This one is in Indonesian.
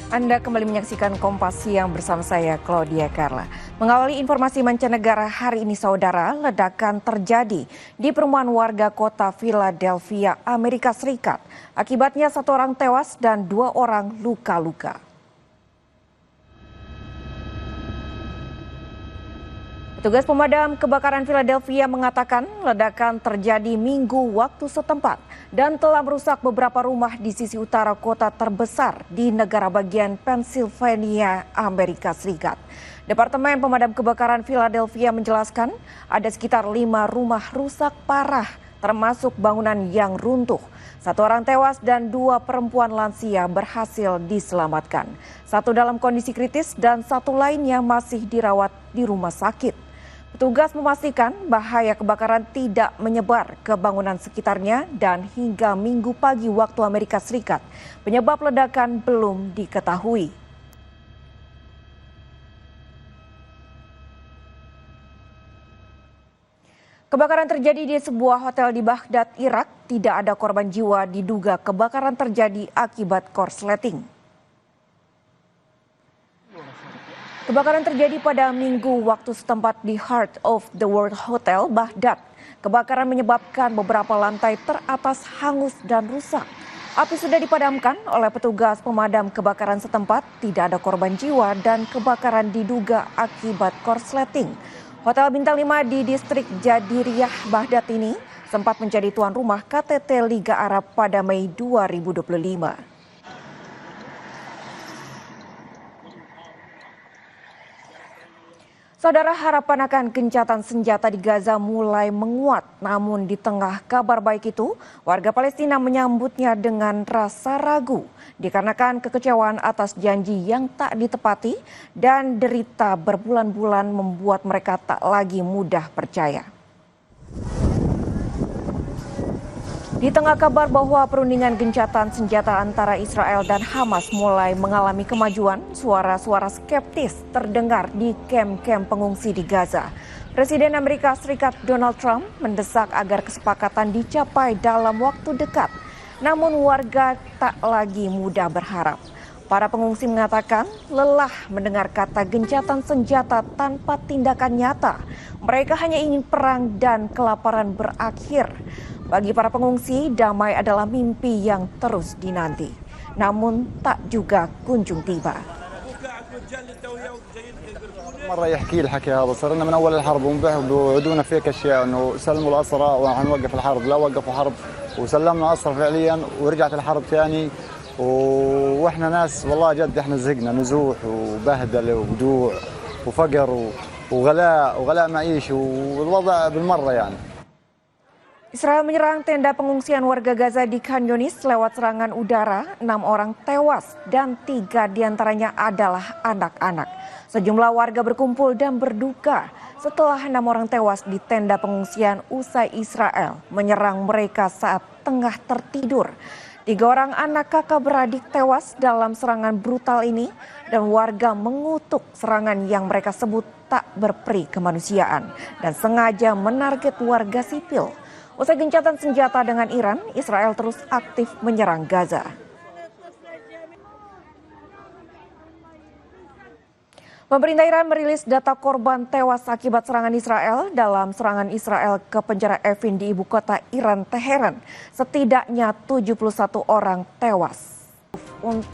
Anda kembali menyaksikan Kompas Siang bersama saya, Claudia Carla. Mengawali informasi mancanegara hari ini, saudara, ledakan terjadi di perumahan warga kota Philadelphia, Amerika Serikat. Akibatnya 1 orang tewas dan 2 orang luka-luka. Petugas pemadam kebakaran Philadelphia mengatakan ledakan terjadi Minggu waktu setempat dan telah merusak beberapa rumah di sisi utara kota terbesar di negara bagian Pennsylvania, Amerika Serikat. Departemen Pemadam Kebakaran Philadelphia menjelaskan ada sekitar 5 rumah rusak parah, termasuk bangunan yang runtuh. 1 orang tewas dan 2 perempuan lansia berhasil diselamatkan. 1 dalam kondisi kritis dan 1 lainnya masih dirawat di rumah sakit. Petugas memastikan bahaya kebakaran tidak menyebar ke bangunan sekitarnya dan hingga Minggu pagi waktu Amerika Serikat, penyebab ledakan belum diketahui. Kebakaran terjadi di sebuah hotel di Baghdad, Irak. Tidak ada korban jiwa, diduga kebakaran terjadi akibat korsleting. Kebakaran terjadi pada Minggu waktu setempat di Heart of the World Hotel, Baghdad. Kebakaran menyebabkan beberapa lantai teratas hangus dan rusak. Api sudah dipadamkan oleh petugas pemadam kebakaran setempat. Tidak ada korban jiwa dan kebakaran diduga akibat korsleting. Hotel bintang 5 di distrik Jadiriyah, Baghdad ini sempat menjadi tuan rumah KTT Liga Arab pada Mei 2025. Saudara, harapan akan gencatan senjata di Gaza mulai menguat. Namun di tengah kabar baik itu, warga Palestina menyambutnya dengan rasa ragu. Dikarenakan kekecewaan atas janji yang tak ditepati dan derita berbulan-bulan membuat mereka tak lagi mudah percaya. Di tengah kabar bahwa perundingan gencatan senjata antara Israel dan Hamas mulai mengalami kemajuan, suara-suara skeptis terdengar di kamp-kamp pengungsi di Gaza. Presiden Amerika Serikat Donald Trump mendesak agar kesepakatan dicapai dalam waktu dekat. Namun warga tak lagi mudah berharap. Para pengungsi mengatakan lelah mendengar kata gencatan senjata tanpa tindakan nyata. Mereka hanya ingin perang dan kelaparan berakhir. Bagi para pengungsi, damai adalah mimpi yang terus dinanti. Namun tak juga kunjung tiba. مرة يحكي الحكي هذا صار لنا من أول الحرب وبوعدونا فيك أشياء إنه سلموا الأسرى وحنوقف الحرب. لا وقفوا حرب وسلمنا أسرى فعليا ورجعت الحرب ثاني وإحنا ناس والله جد إحنا زهقنا نزوح وبهدلة وجوع وفقر وغلاء معيشي والوضع بالمرة يعني. Israel menyerang tenda pengungsian warga Gaza di Khan Yunis lewat serangan udara. 6 orang tewas dan 3 diantaranya adalah anak-anak. Sejumlah warga berkumpul dan berduka setelah 6 orang tewas di tenda pengungsian usai Israel menyerang mereka saat tengah tertidur. 3 orang anak kakak beradik tewas dalam serangan brutal ini dan warga mengutuk serangan yang mereka sebut tak berperi kemanusiaan dan sengaja menarget warga sipil. Usai gencatan senjata dengan Iran, Israel terus aktif menyerang Gaza. Pemerintah Iran merilis data korban tewas akibat serangan Israel. Dalam serangan Israel ke penjara Evin di ibu kota Iran, Teheran, setidaknya 71 orang tewas. Untuk